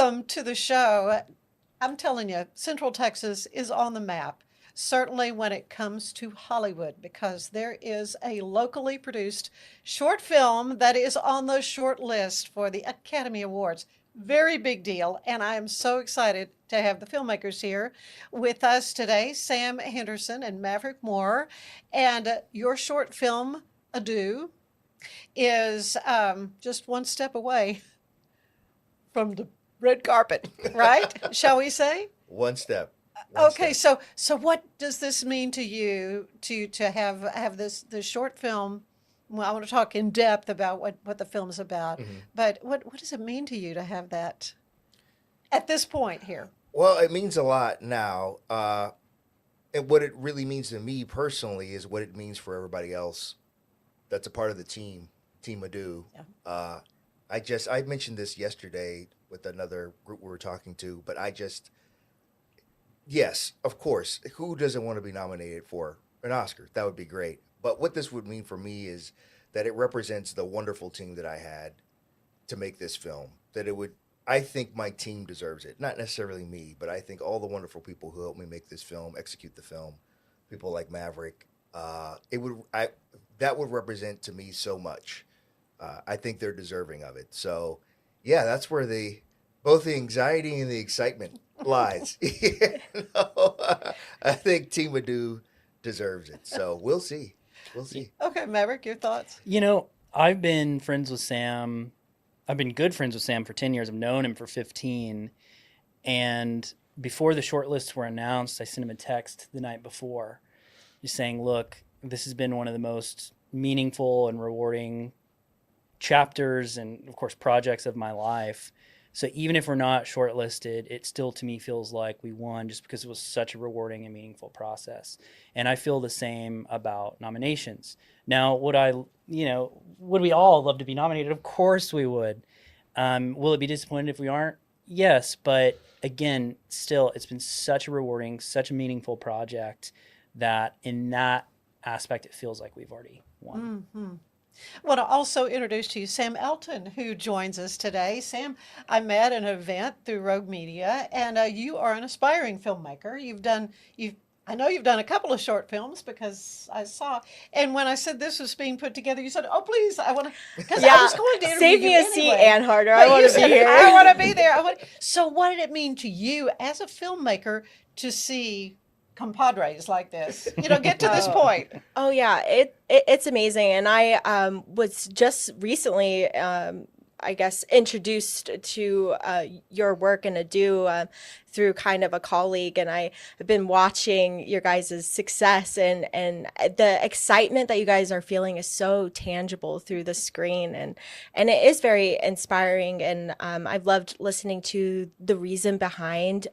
welcome to the show. I'm telling you, Central Texas is on the map, certainly when it comes to Hollywood, because there is a locally produced short film that is on the short list for the Academy Awards. Very big deal, and I am so excited to have the filmmakers here with us today, Sam Henderson and Maverick Moore. And your short film, Adieu, is just one step away from the red carpet, right? Shall we say? One step. One Okay, step. so what does this mean to you to have this short film? Well, I want to talk in depth about what the film is about, Mhm. but what does it mean to you to have that at this point here? Well, it means a lot now. And what it really means to me personally is what it means for everybody else that's a part of the team, Team Adu. Yeah. I mentioned this yesterday with another group we were talking to, but yes, of course, who doesn't want to be nominated for an Oscar? That would be great. But what this would mean for me is that it represents the wonderful team that I had to make this film. I think my team deserves it. Not necessarily me, but I think all the wonderful people who helped me make this film, execute the film, people like Maverick, that would represent to me so much. I think they're deserving of it. So, yeah, that's where both the anxiety and the excitement lies. I think Team Adu deserves it. So we'll see. We'll see. Okay, Maverick, your thoughts? I've been friends with Sam. I've been good friends with Sam for 10 years. I've known him for 15. And before the shortlists were announced, I sent him a text the night before just saying, look, this has been one of the most meaningful and rewarding chapters and, of course, projects of my life. So even if we're not shortlisted, it still to me feels like we won just because it was such a rewarding and meaningful process. And I feel the same about nominations. Now, would we all love to be nominated? Of course we would. Will it be disappointed if we aren't? Yes, but again, still, it's been such a rewarding, such a meaningful project that in that aspect, it feels like we've already won. Mm-hmm. I want to also introduce to you Sam Elton, who joins us today. Sam, I met at an event through Rogue Media, and you are an aspiring filmmaker. I know you've done a couple of short films because I saw. And when I said this was being put together, you said, "Oh, please, I want to," because I was going to interview Save me you a seat, anyway. Ann Harder. But I want you to be said, here. I want to be there. So, what did it mean to you as a filmmaker to see compadres like this? Get to this point. Oh yeah, it's amazing, and I was just recently, I guess, introduced to your work and Adu through kind of a colleague, and I have been watching your guys' success, and the excitement that you guys are feeling is so tangible through the screen, and it is very inspiring, and I've loved listening to the reason behind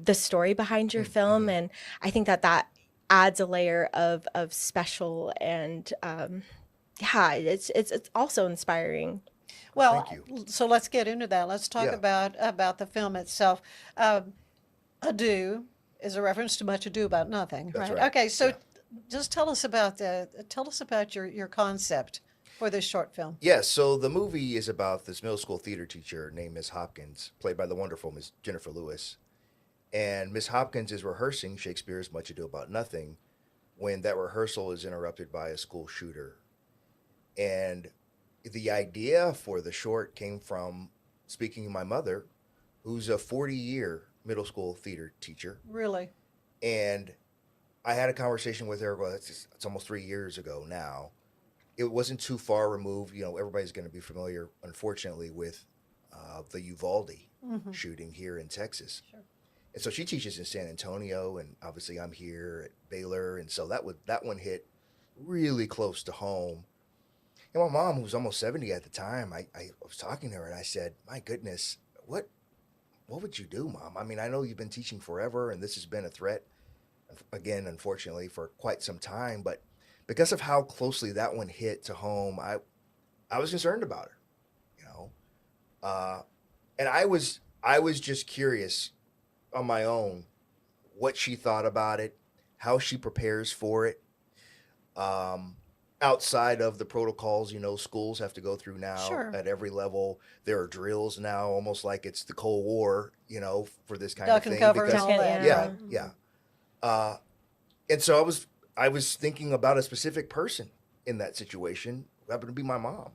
the story behind your film, and I think that adds a layer of special, and yeah, it's also inspiring. Well, Thank you. so let's get into that. Let's talk Yeah. about the film itself. Ado is a reference to Much Ado About Nothing, That's right? right. Okay, so Yeah. just tell us about your concept for this short film. Yeah, so the movie is about this middle school theater teacher named Miss Hopkins, played by the wonderful Miss Jennifer Lewis. And Miss Hopkins is rehearsing Shakespeare's Much Ado About Nothing when that rehearsal is interrupted by a school shooter. And the idea for the short came from speaking to my mother, who's a 40-year middle school theater teacher. Really? And I had a conversation with her, well, it's almost 3 years ago now. It wasn't too far removed. Everybody's going to be familiar, unfortunately, with the Uvalde shooting here in Texas. Sure. And so she teaches in San Antonio, and obviously I'm here at Baylor, and so that one hit really close to home. And my mom, who was almost 70 at the time, I was talking to her, and I said, "My goodness, what would you do, Mom? I mean, I know you've been teaching forever, and this has been a threat, again, unfortunately, for quite some time, but because of how closely that one hit to home, I was concerned about her, and I was just curious on my own what she thought about it, how she prepares for it. outside of the protocols, schools have to go through now Sure. at every level. There are drills now, almost like it's the Cold War, for this kind Duck of and thing. cover and Because all that. yeah, Right. yeah. Uh, and so I was thinking about a specific person in that situation, who happened to be my mom.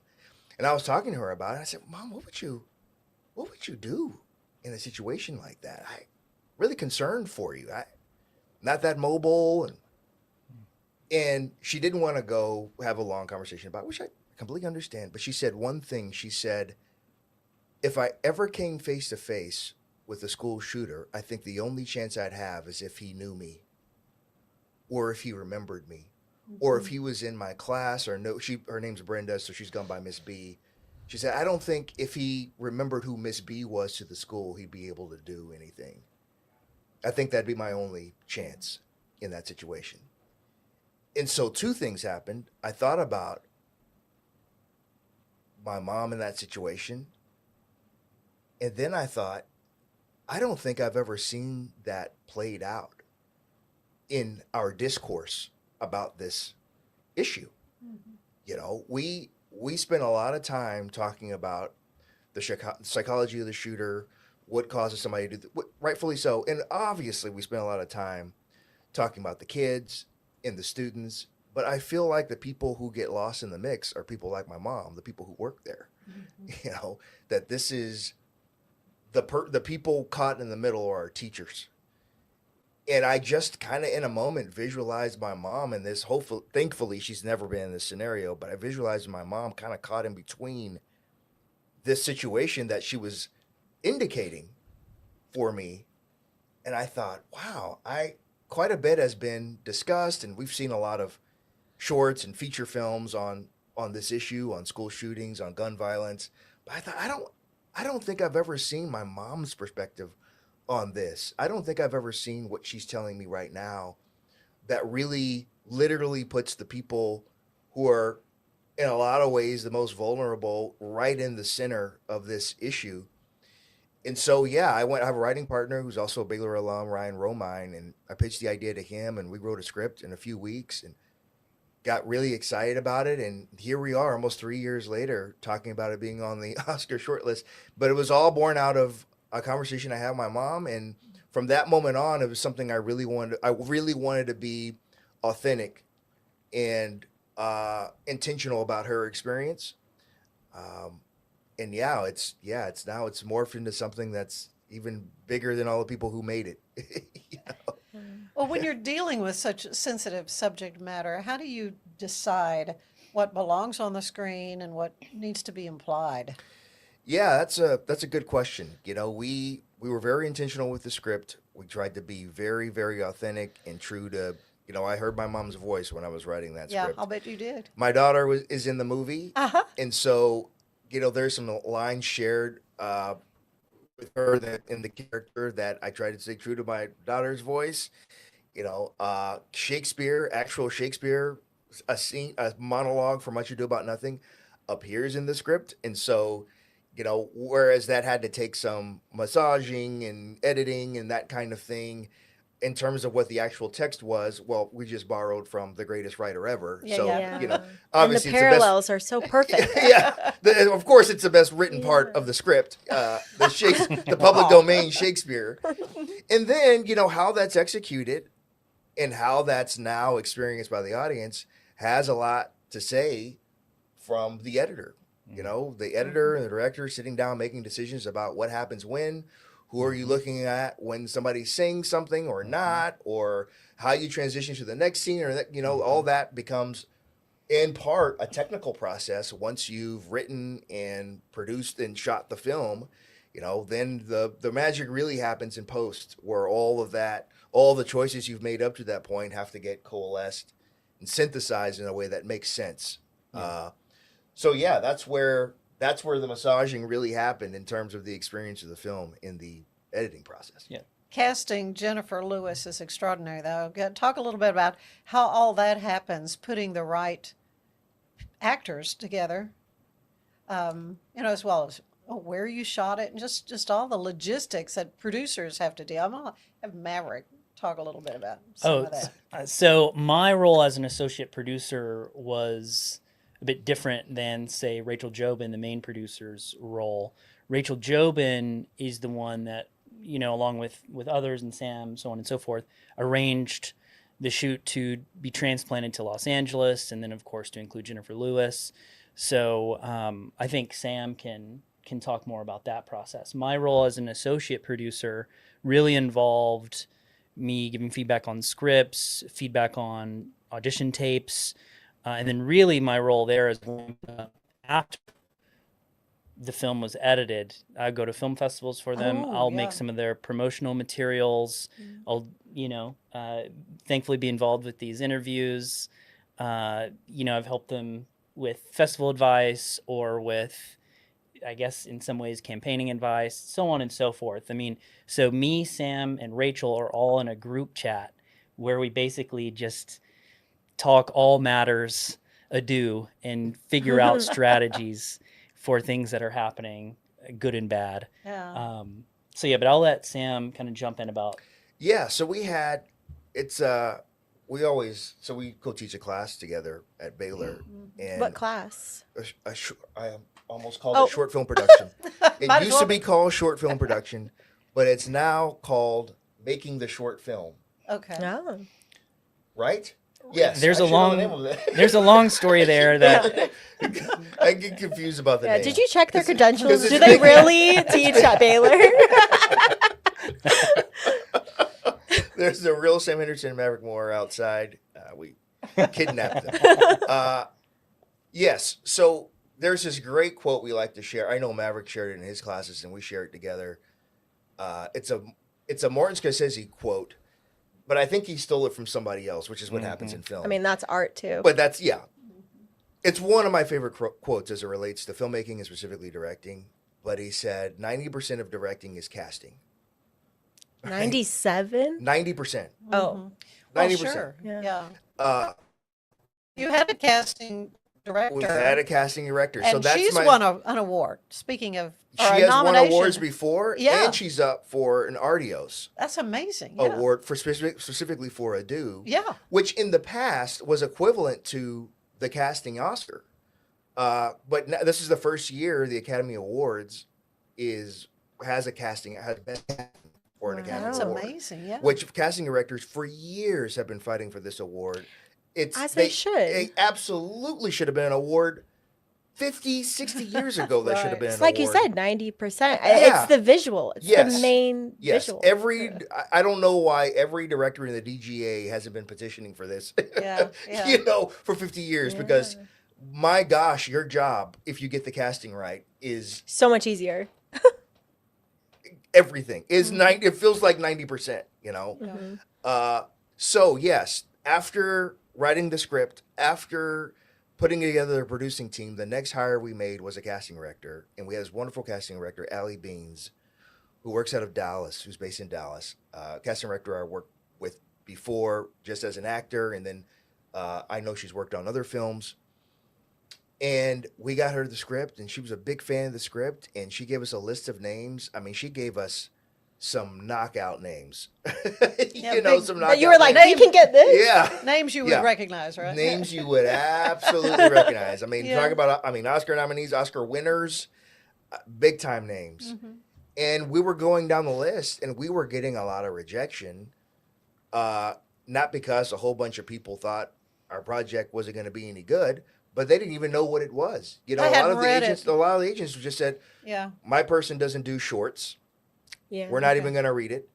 And I was talking to her about it. I said, Mom, what would you do in a situation like that? I really concerned for you. Not that mobile, and she didn't want to go have a long conversation about it, which I completely understand. But she said one thing. She said, if I ever came face to face with a school shooter, I think the only chance I'd have is if he knew me, or if he remembered me, or if he was in my class, or no. Her name's Brenda, so she's gone by Miss B. She said, I don't think if he remembered who Miss B was to the school, he'd be able to do anything. I think that'd be my only chance in that situation. And so two things happened. I thought about my mom in that situation. And then I thought, I don't think I've ever seen that played out in our discourse about this issue. We spent a lot of time talking about the psychology of the shooter, what causes somebody to do, rightfully so. And obviously we spent a lot of time talking about the kids and the students, but I feel like the people who get lost in the mix are people like my mom, the people who work there. That this is the people caught in the middle are our teachers. And I just kind of in a moment visualized my mom in this. Thankfully, she's never been in this scenario, but I visualized my mom kind of caught in between this situation that she was indicating for me. And I thought, wow, quite a bit has been discussed, and we've seen a lot of shorts and feature films on this issue, on school shootings, on gun violence. But I thought, I don't think I've ever seen my mom's perspective on this. I don't think I've ever seen what she's telling me right now that really literally puts the people who are in a lot of ways the most vulnerable right in the center of this issue. And so, yeah, I have a writing partner who's also a Baylor alum, Ryan Romine, and I pitched the idea to him, and we wrote a script in a few weeks and got really excited about it. And here we are almost 3 years later talking about it being on the Oscar shortlist. But it was all born out of a conversation I had with my mom. And from that moment on, it was something I really wanted to be authentic and intentional about her experience. And it's morphed into something that's even bigger than all the people who made it. Well, when you're dealing with such sensitive subject matter, how do you decide what belongs on the screen and what needs to be implied? Yeah, that's a good question. We were very intentional with the script. We tried to be very, very authentic and true to, I heard my mom's voice when I was writing that Yeah, script. I'll bet you did. My daughter is in the movie, and so there's some lines shared with her in the character that I tried to stay true to my daughter's voice. Actual Shakespeare, a monologue for Much Ado About Nothing appears in the script, and so whereas that had to take some massaging and editing and that kind of thing. In terms of what the actual text was, well, we just borrowed from the greatest writer ever. Yeah, so, yeah. And the obviously parallels are so perfect. yeah, of course, it's the best written part of the script, the public domain Shakespeare. And then, how that's executed and how that's now experienced by the audience has a lot to say from the editor. The editor and the director sitting down making decisions about what happens when, who are you looking at when somebody's saying something or not, or how you transition to the next scene, or that, all that becomes in part a technical process. Once you've written and produced and shot the film, then the magic really happens in post, where all the choices you've made up to that point have to get coalesced and synthesized in a way that makes sense. So yeah, that's where the massaging really happened in terms of the experience of the film in the editing process. Yeah. Casting Jennifer Lewis is extraordinary, though. Talk a little bit about how all that happens, putting the right actors together, as well as where you shot it, and just all the logistics that producers have to deal. I have Maverick talk a little bit about some of that. So my role as an associate producer was a bit different than, say, Rachel Jobin, the main producer's role. Rachel Jobin is the one that, along with others and Sam, so on and so forth, arranged the shoot to be transplanted to Los Angeles, and then, of course, to include Jennifer Lewis. So I think Sam can talk more about that process. My role as an associate producer really involved me giving feedback on scripts, feedback on audition tapes, and then really my role there is after the film was edited, I go to film festivals for them. I'll make some of their promotional materials. I'll, thankfully be involved with these interviews. I've helped them with festival advice or with, I guess, in some ways, campaigning advice, so on and so forth. I mean, so me, Sam, and Rachel are all in a group chat where we basically just talk all matters ado and figure out strategies for things that are happening, good and bad. Yeah. But I'll let Sam kind of jump in about. Yeah, so we co-teach a class together at Baylor. And What class? I almost called it short film production. It used to be called short film production, but it's now called making the short film. Okay. Oh. Right? Yes. There's I a should know long the name of it. there's a long story there that I get confused about the name. Did you check their 'Cause credentials? it's Do they big. really teach at Baylor? There's a real Sam Henderson and Maverick Moore outside. We kidnapped them. Yes. So there's this great quote we like to share. I know Maverick shared it in his classes, and we share it together. It's a Martin Scorsese quote, but I think he stole it from somebody else, which is what happens in film. I mean, that's art too. But it's one of my favorite quotes as it relates to filmmaking and specifically directing. But he said 90% of directing is casting. 97? 90%. Oh. Well, 90%. sure. Yeah. You had a casting director. We've had a casting director. And so that's she's my, won an award. Speaking of, She or a has won nomination. awards before, Yeah. and she's up for an Artios That's amazing. Yeah. award for specifically for Ado, Yeah. which in the past was equivalent to the casting Oscar. But now, this is the first year the Academy Awards has best casting for an Academy That's Award. amazing. Yeah. Which casting directors for years have been fighting for this award. As they should. They absolutely should have been an award 50, 60 years ago. That should have been It's an like award. you said, 90%. Yeah. It's the visual. It's Yes. the main Yes, visual. I don't know why every director in the DGA hasn't been petitioning for this. Yeah, yeah. For 50 years, because my gosh, your job, if you get the casting right, is So much easier. everything. It feels like 90%, So yes, after writing the script, after putting together the producing team, the next hire we made was a casting director, and we had this wonderful casting director, Allie Beans, who works out of Dallas, who's based in Dallas. Casting director I worked with before just as an actor, and then I know she's worked on other films. And we got her the script, and she was a big fan of the script, and she gave us a list of names. I mean, she gave us some knockout names. Some knockout You were like, names. you can get this? Yeah. Names you would recognize, right? Names you would absolutely recognize. I mean, talk about, Oscar nominees, Oscar winners, big time names. Mm-hmm. And we were going down the list, and we were getting a lot of rejection, not because a whole bunch of people thought our project wasn't going to be any good, but they didn't even know what it was. I hadn't read it. A lot of the agents just said, Yeah. my person doesn't do shorts. Yeah. We're not even going to read it.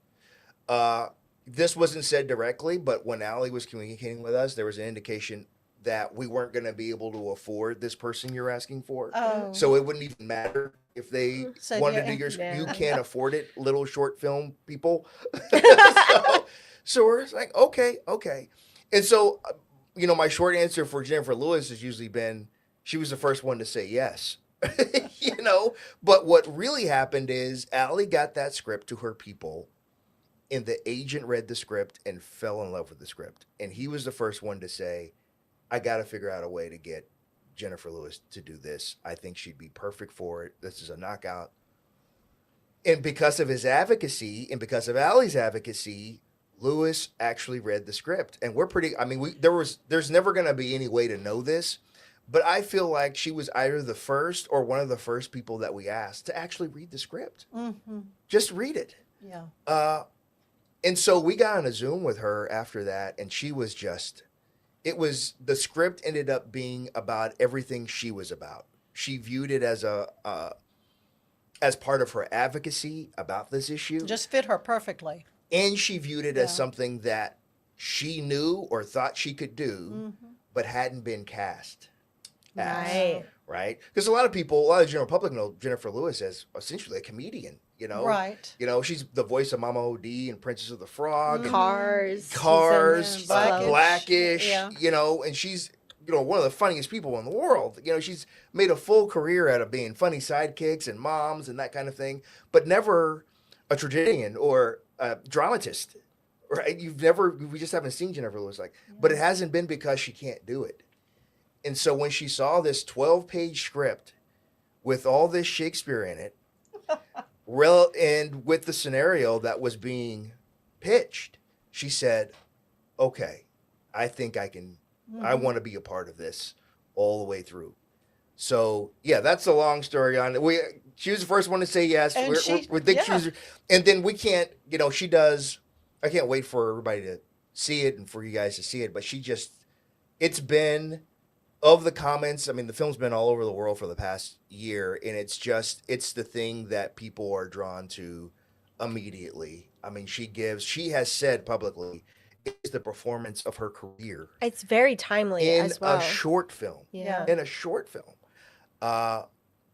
This wasn't said directly, but when Allie was communicating with us, there was an indication that we weren't going to be able to afford this person you're asking for. Oh. So it wouldn't even matter if they Said wanted yeah. to do your. Yeah. You can't afford it, little short film people. so we're just like, okay. And so, my short answer for Jennifer Lewis has usually been, she was the first one to say yes. But what really happened is Allie got that script to her people, and the agent read the script and fell in love with the script. And he was the first one to say, I got to figure out a way to get Jennifer Lewis to do this. I think she'd be perfect for it. This is a knockout. And because of his advocacy and because of Allie's advocacy, Lewis actually read the script, and we're pretty. I mean, there's never going to be any way to know this, but I feel like she was either the first or one of the first people that we asked to actually read the script. Mm-hmm. Just read it. Yeah. And so we got on a Zoom with her after that, and she was just. It was the script ended up being about everything she was about. She viewed it as as part of her advocacy about this issue. Just fit her perfectly. And she viewed it as something that she knew or thought she could do, but hadn't been cast as. Right? Because a lot of the general public know Jennifer Lewis as essentially a comedian, you know? Right. You know, she's the voice of Mama O.D. and Princess of the Frog. Cars. Blackish, Yeah. you know, and she's, you know, one of the funniest people in the world. You know, she's made a full career out of being funny sidekicks and moms and that kind of thing, but never a tragedian or a dramatist, right? We just haven't seen Jennifer Lewis but it hasn't been because she can't do it. And so when she saw this 12-page script with all this Shakespeare in it, and with the scenario that was being pitched, she said, okay, I think I can, I want to be a part of this all the way through. So, yeah, that's a long story on it. She was the first one to say yes. And We think she was, and then we can't, you know, she does, I can't wait for everybody to see it and for you guys to see it, but it's been, of the comments, I mean, the film's been all over the world for the past year, and it's the thing that people are drawn to immediately. I mean, she has said publicly, it's the performance of her career. It's very timely in as well. a short film. Yeah. In a short film.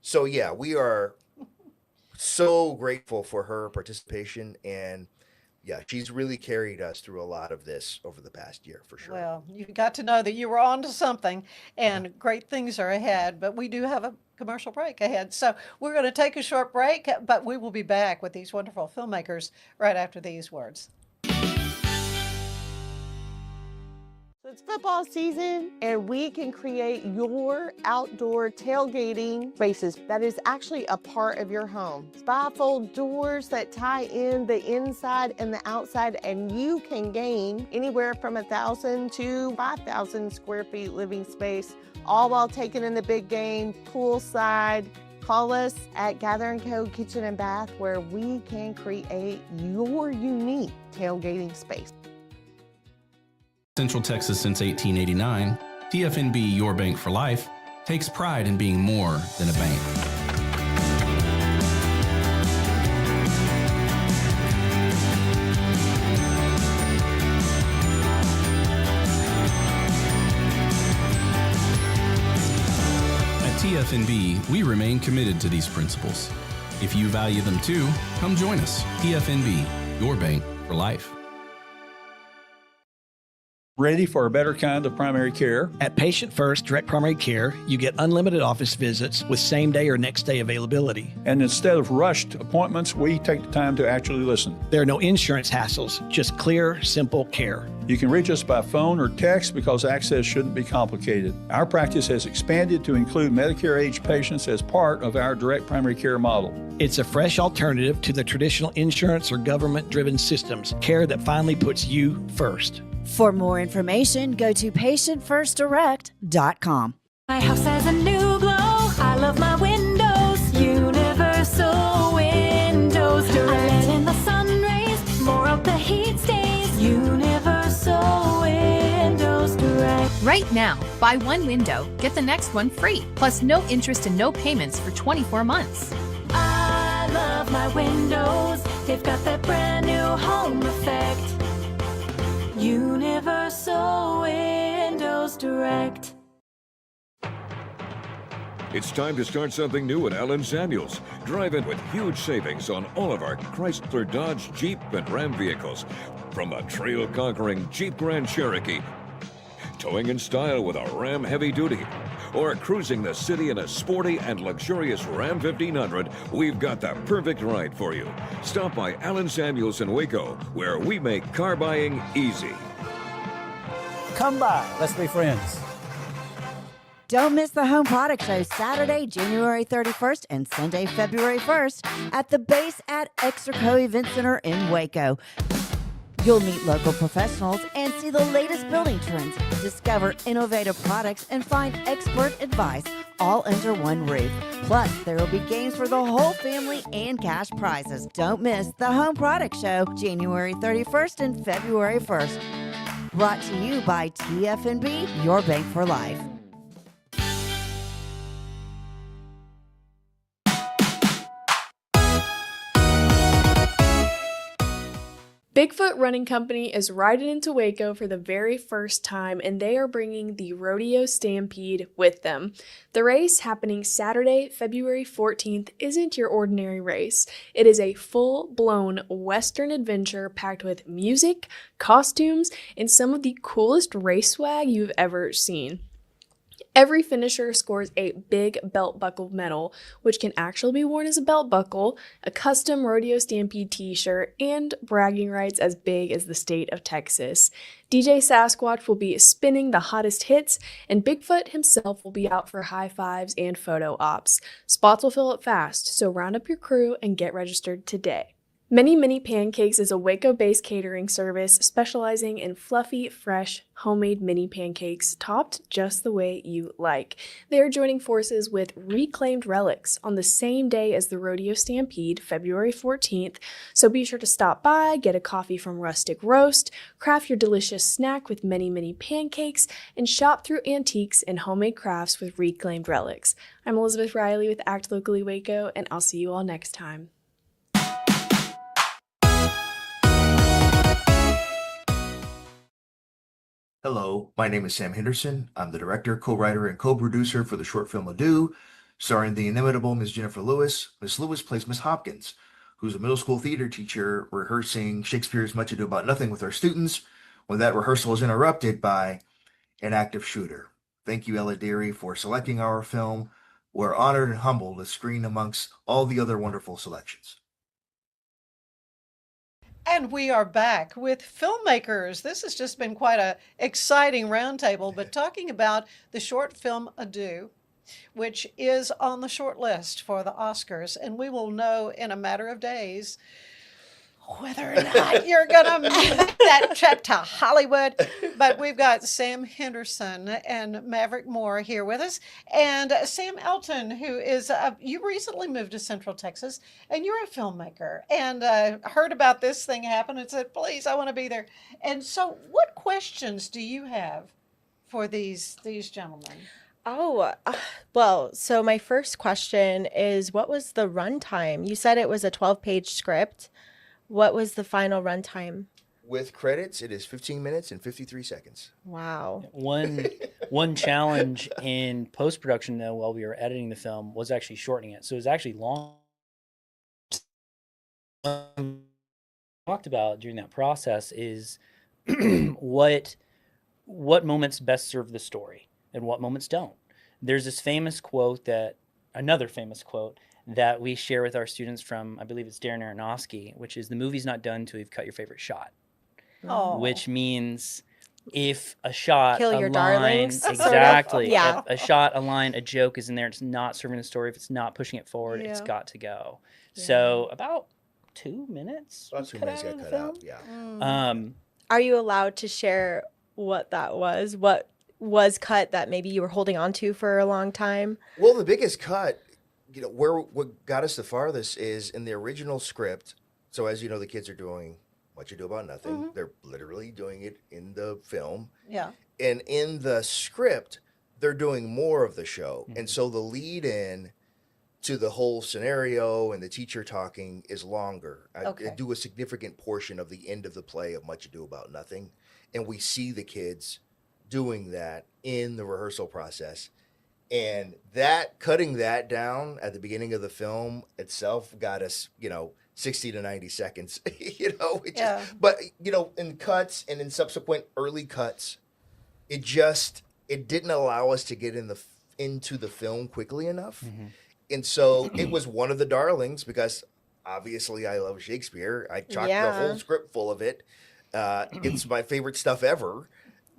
So, yeah, we are so grateful for her participation, and yeah, she's really carried us through a lot of this over the past year, for sure. Well, you got to know that you were on to something, and great things are ahead, but we do have a commercial break ahead. So we're going to take a short break, but we will be back with these wonderful filmmakers right after these words. It's football season, and we can create your outdoor tailgating spaces that is actually a part of your home. Bifold doors that tie in the inside and the outside, and you can gain anywhere from 1,000 to 5,000 square feet living space, all while taking in the big game, poolside. Call us at Gather & Co. Kitchen and Bath, where we can create your unique tailgating space. Central Texas since 1889, TFNB Your Bank for Life takes pride in being more than a bank. At TFNB, we remain committed to these principles. If you value them too, come join us. TFNB, Your Bank for Life. Ready for a better kind of primary care? At Patient First Direct Primary Care, you get unlimited office visits with same-day or next-day availability. And instead of rushed appointments, we take the time to actually listen. There are no insurance hassles, just clear, simple care. You can reach us by phone or text because access shouldn't be complicated. Our practice has expanded to include Medicare-age patients as part of our direct primary care model. It's a fresh alternative to the traditional insurance or government-driven systems, care that finally puts you first. For more information, go to patientfirstdirect.com. My house has a new glow. I love my windows. Universal Windows Direct. I let in the sun rays. More of the heat stays. Universal Windows Direct. Right now, buy one window, get the next one free. Plus no interest and no payments for 24 months. I love my windows. They've got that brand new home effect. Universal Windows Direct. It's time to start something new at Allen Samuels. Drive in with huge savings on all of our Chrysler, Dodge, Jeep, and Ram vehicles. From a trail-conquering Jeep Grand Cherokee, towing in style with a Ram Heavy Duty, or cruising the city in a sporty and luxurious Ram 1500, we've got the perfect ride for you. Stop by Allen Samuels in Waco, where we make car buying easy. Come by, let's be friends. Don't miss the Home Product Show Saturday, January 31st and Sunday, February 1st at the base at Extraco Event Center in Waco. You'll meet local professionals and see the latest building trends, discover innovative products, and find expert advice all under one roof. Plus, there will be games for the whole family and cash prizes. Don't miss the Home Product Show, January 31st and February 1st. Brought to you by TFNB, your bank for life. Bigfoot Running Company is riding into Waco for the very first time, and they are bringing the Rodeo Stampede with them. The race, happening Saturday, February 14th, isn't your ordinary race. It is a full-blown Western adventure packed with music, costumes, and some of the coolest race swag you've ever seen. Every finisher scores a big belt buckle medal, which can actually be worn as a belt buckle, a custom Rodeo Stampede t-shirt, and bragging rights as big as the state of Texas. DJ Sasquatch will be spinning the hottest hits, and Bigfoot himself will be out for high fives and photo ops. Spots will fill up fast, so round up your crew and get registered today. Many Mini Pancakes is a Waco-based catering service specializing in fluffy, fresh, homemade mini pancakes topped just the way you like. They are joining forces with Reclaimed Relics on the same day as the Rodeo Stampede, February 14th, so be sure to stop by, get a coffee from Rustic Roast, craft your delicious snack with many Mini Pancakes, and shop through antiques and homemade crafts with Reclaimed Relics. I'm Elizabeth Riley with Act Locally Waco, and I'll see you all next time. Hello, my name is Sam Henderson. I'm the director, co-writer, and co-producer for the short film Ado, starring the inimitable Miss Jennifer Lewis. Miss Lewis plays Miss Hopkins, who's a middle school theater teacher rehearsing Shakespeare's Much Ado About Nothing with our students when that rehearsal is interrupted by an active shooter. Thank you, Ella Deary, for selecting our film. We're honored and humbled to screen amongst all the other wonderful selections. And we are back with filmmakers. This has just been quite an exciting roundtable, but talking about the short film Ado, which is on the short list for the Oscars. And we will know in a matter of days whether or not you're going to make that trip to Hollywood. But we've got Sam Henderson and Maverick Moore here with us. And Sam Elton, who is, you recently moved to Central Texas, and you're a filmmaker, and heard about this thing happen and said, please, I want to be there. And so what questions do you have for these gentlemen? Oh, well, so my first question is, what was the runtime? You said it was a 12-page script. What was the final runtime? With credits, it is 15 minutes and 53 seconds. Wow. One challenge in post-production, though, while we were editing the film, was actually shortening it. So it was actually long. Talked about during that process is what moments best serve the story and what moments don't. There's this another famous quote that we share with our students from, I believe it's Darren Aronofsky, which is, the movie's not done until you've cut your favorite shot. Oh. Which means if a shot, Kill your darlings. Exactly. Yeah. A shot, a line, a joke is in there, it's not serving the story, if it's not pushing it forward, Yeah. it's got to go. Yeah. So about 2 minutes. About was 2 cut minutes out got of the cut out, film. yeah. Are you allowed to share what that was? What was cut that maybe you were holding on to for a long time? Well, the biggest cut, what got us the farthest is in the original script. So as you know, the kids are doing What You Do About Nothing. Mm-hmm. They're literally doing it in the film. Yeah. And in the script, they're doing more of the show. Mm-hmm. And so the lead in to the whole scenario and the teacher talking is longer. I do a significant portion of the end of the play of Much Ado About Nothing. And we see the kids doing that in the rehearsal process. And cutting that down at the beginning of the film itself got us, 60 to 90 seconds, but in cuts and in subsequent early cuts, it didn't allow us to get into the film quickly enough. Mm-hmm. And so it was one of the darlings because obviously I love Shakespeare. I chocked the whole script full of it. It's my favorite stuff ever.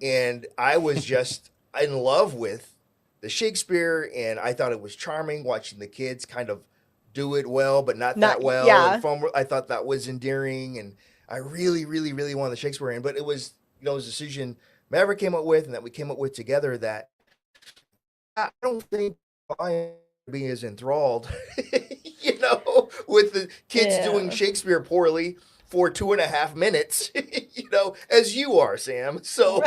And I was just in love with the Shakespeare, and I thought it was charming watching the kids kind of do it well, but not that well. Yeah. And I thought that was endearing, and I really, really, really wanted the Shakespearean, but it was, it was a decision Maverick came up with and that we came up with together that I don't think I be as enthralled, with the kids doing Shakespeare poorly for 2.5 minutes, as you are, Sam. So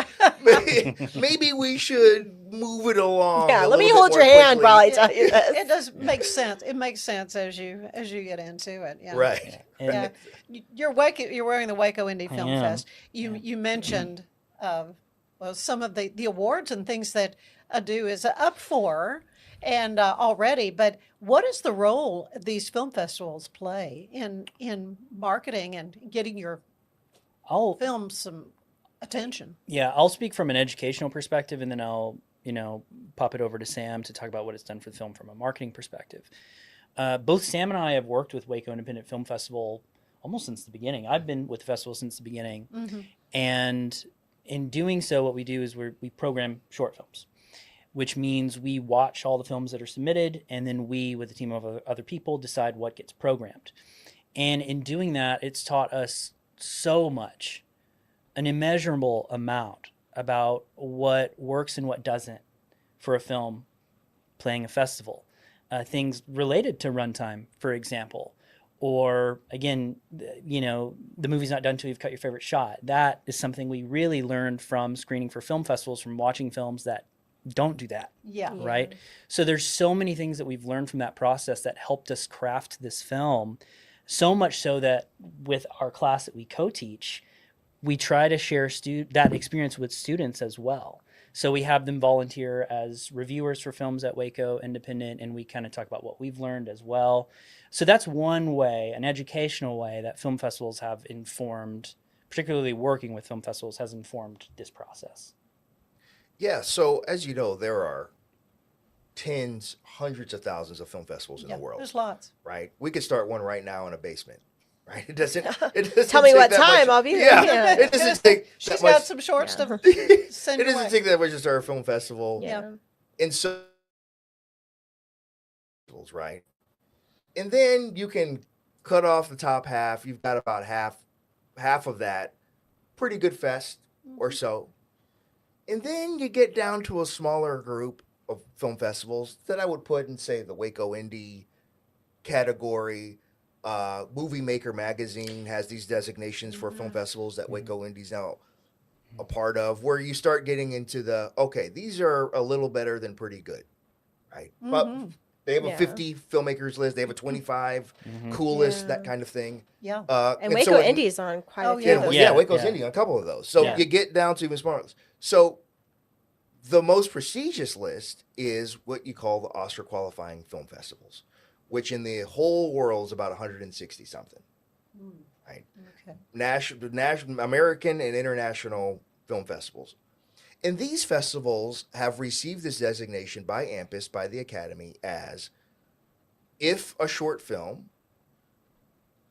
maybe we should move it along. Yeah, a let me little hold bit your more hand quickly. while I tell you this. It does make sense. It makes sense as you get into it. Yeah. Right. Yeah. You're wearing the Waco Indie Film am. Fest. You mentioned some of the awards and things that Ado is up for and already, but what is the role these film festivals play in marketing and getting your film some attention? Yeah, I'll speak from an educational perspective, and then I'll pop it over to Sam to talk about what it's done for the film from a marketing perspective. Both Sam and I have worked with Waco Independent Film Festival almost since the beginning. I've been with the festival since the beginning, and in doing so, what we do is we program short films, which means we watch all the films that are submitted, and then we, with a team of other people, decide what gets programmed. And in doing that, it's taught us so much, an immeasurable amount about what works and what doesn't for a film playing a festival. Things related to runtime, for example, or again, the movie's not done until you've cut your favorite shot. That is something we really learned from screening for film festivals, from watching films that don't do that. Yeah. Right? So there's so many things that we've learned from that process that helped us craft this film, so much so that with our class that we co-teach, we try to share that experience with students as well. So we have them volunteer as reviewers for films at Waco Independent, and we kind of talk about what we've learned as well. So that's one way, an educational way that film festivals have informed, particularly working with film festivals, has informed this process. Yeah, so as you know, there are tens, hundreds of thousands of film festivals in the world. There's lots. Right? We could start one right now in a basement. Right? It doesn't Tell me take what that time, much. I'll be there. Yeah, it doesn't take She's that much. got some shorts to send It your doesn't way. take that much to start a film festival. Yeah. And so, right? And then you can cut off the top half. You've got about half of that pretty good fest or so. And then you get down to a smaller group of film festivals that I would put in, say, the Waco Indie category. Movie Maker magazine has these designations for film festivals that Waco Indie's now a part of, where you start getting into these are a little better than pretty good, right? But they have a 50 filmmakers list, they have a 25 coolest, that kind of thing. Yeah. so And Waco Indie's on quite a few of those. Waco's Indie on a couple of those. So you get down to even smaller. So the most prestigious list is what you call the Oscar qualifying film festivals, which in the whole world is about 160 something. Right? Okay. National, American and international film festivals. And these festivals have received this designation by AMPAS, by the Academy, as if a short film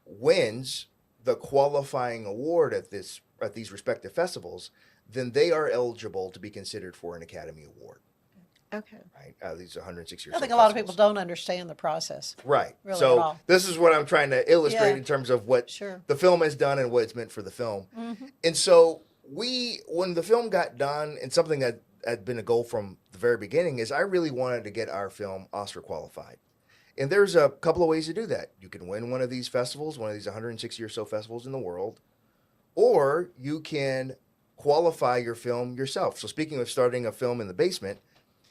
wins the qualifying award at these respective festivals, then they are eligible to be considered for an Academy Award. Okay. Right? These 106 years. I think a lot of people don't understand the process. Right. Really at So all. this is what I'm trying to illustrate in terms of what the film has done and what it's meant for the film. And so when the film got done, and something that had been a goal from the very beginning, is I really wanted to get our film Oscar qualified. And there's a couple of ways to do that. You can win one of these festivals, one of these 160 or so festivals in the world, or you can qualify your film yourself. So speaking of starting a film in the basement,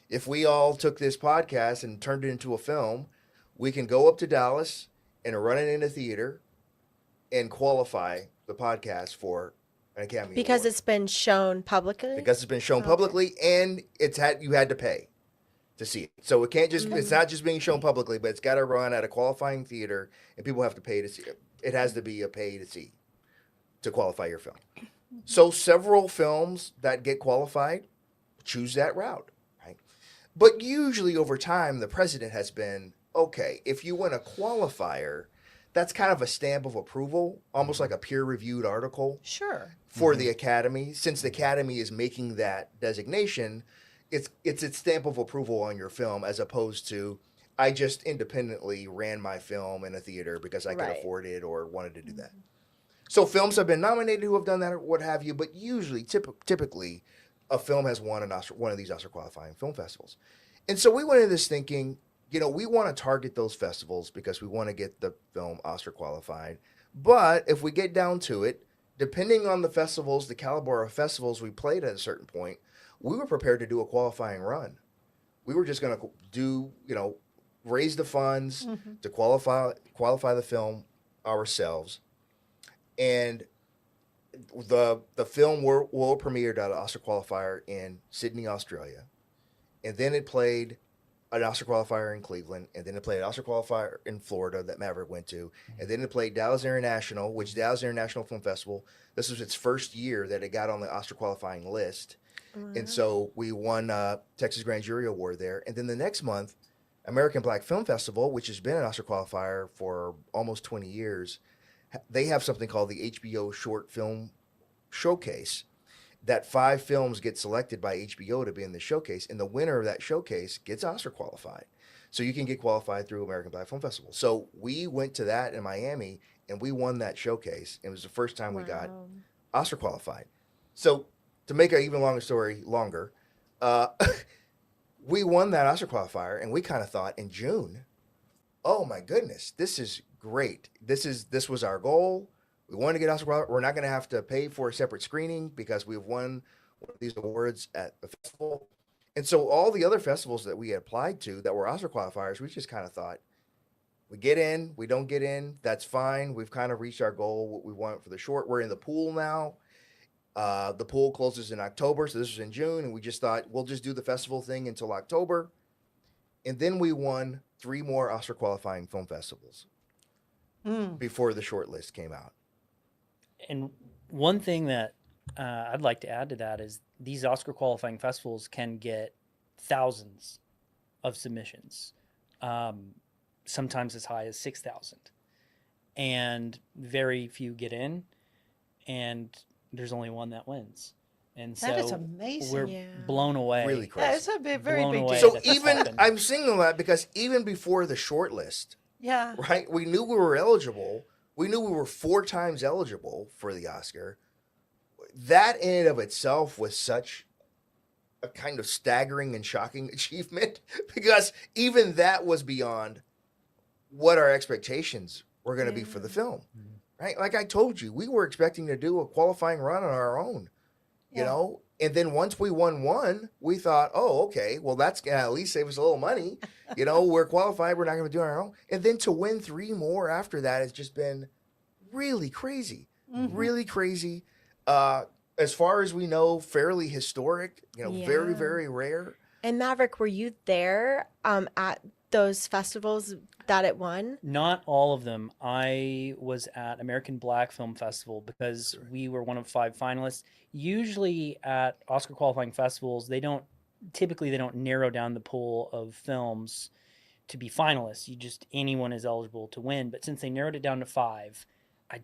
if we all took this podcast and turned it into a film, we can go up to Dallas and run it in a theater and qualify the podcast for an Academy Because Award. it's been shown publicly? Because it's been shown publicly, and you had to pay to see it. So it can't just it's not just being shown publicly, but it's got to run at a qualifying theater, and people have to pay to see it. It has to be a pay to see to qualify your film. So several films that get qualified choose that route. But usually over time, the precedent has been, okay, if you win a qualifier, that's kind of a stamp of approval, almost like a peer-reviewed article. Sure. For the Academy. Since the Academy is making that designation, it's its stamp of approval on your film, as opposed to, I just independently ran my film in a theater because I could afford it or wanted to do that. So films have been nominated who have done that or what have you, but usually, typically, a film has won one of these Oscar qualifying film festivals. And so we went into this thinking, we want to target those festivals because we want to get the film Oscar qualified. But if we get down to it, depending on the festivals, the caliber of festivals we played at a certain point, we were prepared to do a qualifying run. We were just going to do, raise the funds to qualify the film ourselves. And the film world premiered at an Oscar qualifier in Sydney, Australia. And then it played an Oscar qualifier in Cleveland. And then it played an Oscar qualifier in Florida that Maverick went to. And then it played Dallas International, which Dallas International Film Festival, this was its first year that it got on the Oscar qualifying list. And so we won Texas Grand Jury Award there. And then the next month, American Black Film Festival, which has been an Oscar qualifier for almost 20 years, they have something called the HBO Short Film Showcase, that 5 films get selected by HBO to be in the showcase, and the winner of that showcase gets Oscar qualified. So you can get qualified through American Black Film Festival. So we went to that in Miami, and we won that showcase. It was the first time we got Oscar qualified. So to make an even longer story longer, we won that Oscar qualifier, and we kind of thought in June, oh my goodness, this is great. This was our goal. We wanted to get Oscar qualified. We're not going to have to pay for a separate screening because we've won one of these awards at the festival. And so all the other festivals that we had applied to that were Oscar qualifiers, we just kind of thought, we get in, we don't get in, that's fine. We've kind of reached our goal, what we want for the short. We're in the pool now. The pool closes in October, so this was in June, and we just thought we'll just do the festival thing until October. And then we won 3 more Oscar qualifying film festivals before the short list came out. And one thing that I'd like to add to that is these Oscar qualifying festivals can get thousands of submissions, sometimes as high as 6,000. And very few get in, and there's only one that wins. And so that is amazing. We're blown away. Really crazy. Yeah, it's a very Blown big away deal. So that this even, happened. I'm singling that because even before the short list, Yeah. right, we knew we were eligible. We knew we were 4 times eligible for the Oscar. That in and of itself was such a kind of staggering and shocking achievement because even that was beyond what our expectations were going to be for the film, right? Like I told you, we were expecting to do a qualifying run on our own, you know? And then once we won one, we thought, oh, okay, well, that's going to at least save us a little money. We're qualified. We're not going to do it on our own. And then to win 3 more after that has just been really crazy, really crazy. As far as we know, fairly historic, very, very rare. And Maverick, were you there at those festivals that it won? Not all of them. I was at American Black Film Festival because we were one of 5 finalists. Usually at Oscar qualifying festivals, they don't narrow down the pool of films to be finalists. Anyone is eligible to win. But since they narrowed it down to 5, I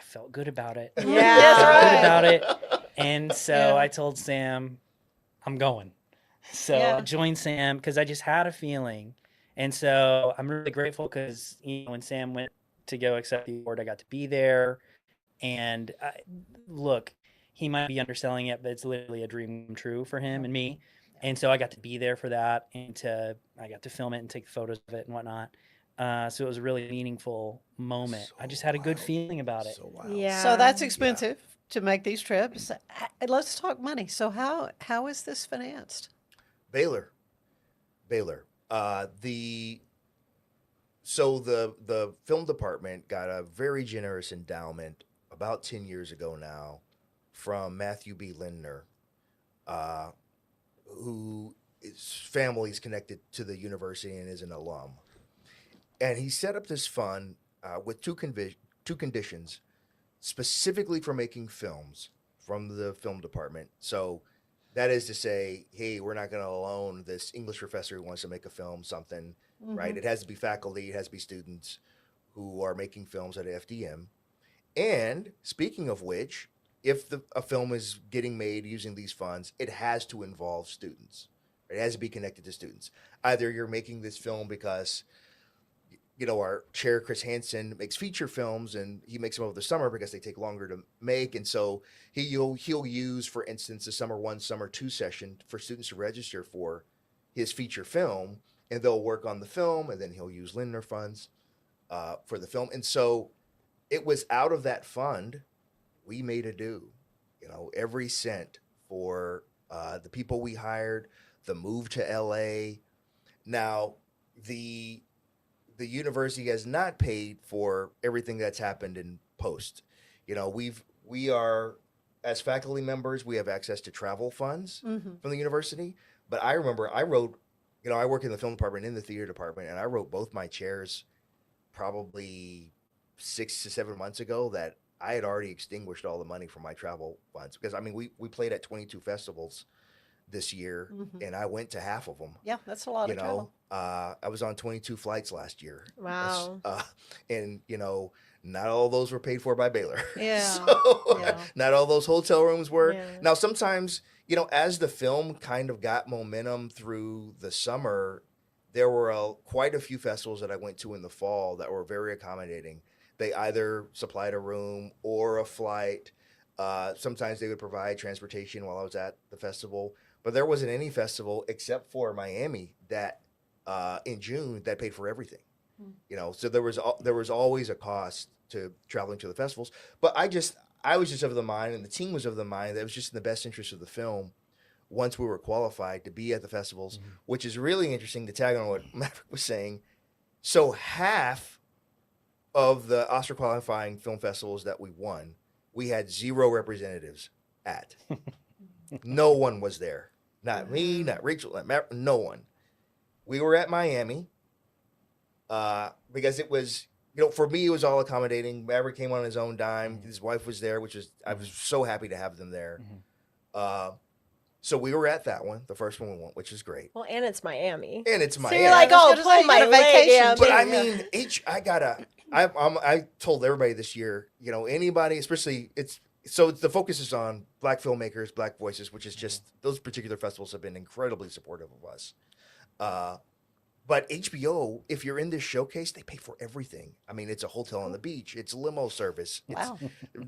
felt good about it. Yeah. I felt good about it. And so I told Sam, I'm going. So I joined Sam because I just had a feeling. And so I'm really grateful because when Sam went to go accept the award, I got to be there. And look, he might be underselling it, but it's literally a dream come true for him and me. And so I got to be there for that, and I got to film it and take photos of it and whatnot. So it was a really meaningful moment. I just had a good feeling about it. Yeah. So that's expensive to make these trips. Let's talk money. So how is this financed? Baylor. So the film department got a very generous endowment about 10 years ago now from Matthew B. Lindner, who his family is connected to the university and is an alum. And he set up this fund with two conditions, specifically for making films from the film department. So that is to say, hey, we're not going to loan this English professor who wants to make a film something, right? It has to be faculty, it has to be students who are making films at FDM. And speaking of which, if a film is getting made using these funds, it has to involve students. It has to be connected to students. Either you're making this film because our chair, Chris Hansen, makes feature films, and he makes them over the summer because they take longer to make. And so he'll use, for instance, the summer 1, summer 2 session for students to register for his feature film, and they'll work on the film, and then he'll use Lindner funds for the film. And so it was out of that fund we made a due, every cent for the people we hired, the move to LA. Now, the university has not paid for everything that's happened in post. We are, as faculty members, we have access to travel funds from the university. But I remember I wrote, I work in the film department, in the theater department, and I wrote both my chairs probably 6 to 7 months ago that I had already extinguished all the money from my travel funds. Because, we played at 22 festivals this year, and I went to half of them. Yeah, that's a lot of travel. I was on 22 flights last year. Wow. And, not all those were paid for by Baylor. Yeah. So Yeah. not all those hotel rooms were. Yeah. Now, sometimes, as the film kind of got momentum through the summer, there were quite a few festivals that I went to in the fall that were very accommodating. They either supplied a room or a flight. Sometimes they would provide transportation while I was at the festival. But there wasn't any festival except for Miami that in June that paid for everything. So there was always a cost to traveling to the festivals. But I was just of the mind, and the team was of the mind, that it was just in the best interest of the film, once we were qualified, to be at the festivals, which is really interesting to tag on what Maverick was saying. So half of the Oscar qualifying film festivals that we won, we had 0 representatives at. No one was there. Not me, not Rachel, not Maverick, no one. We were at Miami because it was, for me, it was all accommodating. Maverick came on his own dime. His wife was there, I was so happy to have them there. So we were at that one, the first one we went, which is great. Well, and it's Miami. And it's So Miami. you're like, I was oh, gonna say, pull you my got a leg. vacation. Yeah, But yeah. I told everybody this year, anybody, especially the focus is on Black filmmakers, Black voices, which is just, those particular festivals have been incredibly supportive of us. But HBO, if you're in this showcase, they pay for everything. It's a hotel on the beach. It's limo service. Wow.